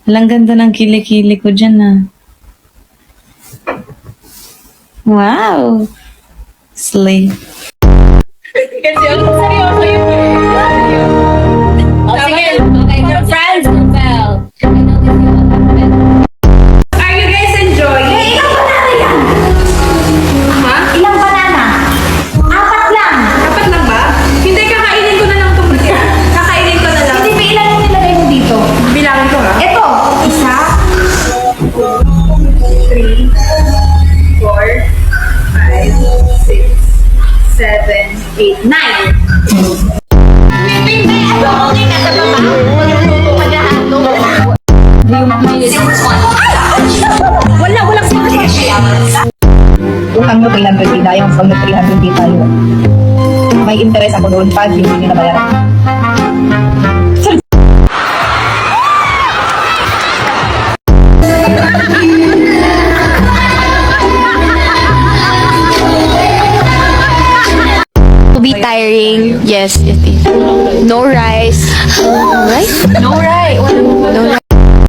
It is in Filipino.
Alang ganda ng kilikili ko dyan ah. Wow! Slay. Kasi ako seryoso yun. Oh, sige. Okay, for friends, well. Are you guys enjoying? Ilang banana yan? Ha? Ilang banana? 4 lang. Dapat lang ba? Hindi, kakainin ko na lang itong matira. Kakainin ko na lang. Hindi ba ilan yung nilagay mo dito? Bilangin ko ha. Ito, isa, 3, 4, 5, 6, 7, 8, 9. walang Utang nyo 300 tayo, pag nag 300 tayo. May interest ako doon pag hindi nyo nabayaran. To be tiring, yes, it is. No rice. Rice? No right. No rice.